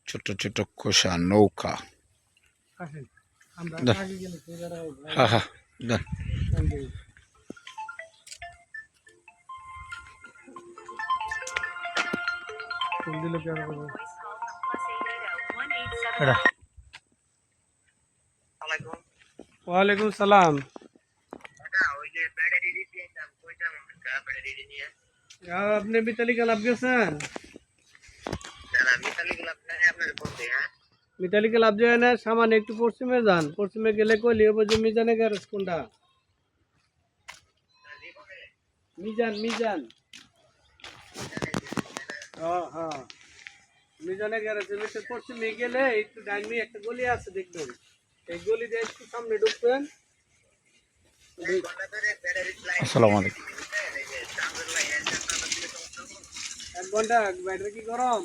ছোট ছোট খোসা নৌকা। হ্যাঁ হ্যাঁ দেন। ওয়ালাইকুম সালাম। আপনি মিতালি ক্লাব গেছেন? মিতালি ক্লাব যায় না, সামান্য একটু পশ্চিমে যান। পশ্চিমে গেলে কইলি হবে যে মিজানে গ্যারেজ কোনটা? মিজান মিজান। হ্যাঁ হ্যাঁ, মিজানে গ্যারেজের ভিতরে পশ্চিমে গেলে একটু ডাইনি একটা গলি আছে দেখবেন। এই গলি দিয়ে একটু সামনে ঢুকবেন। আসসালামু আলাইকুম। 1 ঘন্টা ব্যাটারি কি গরম?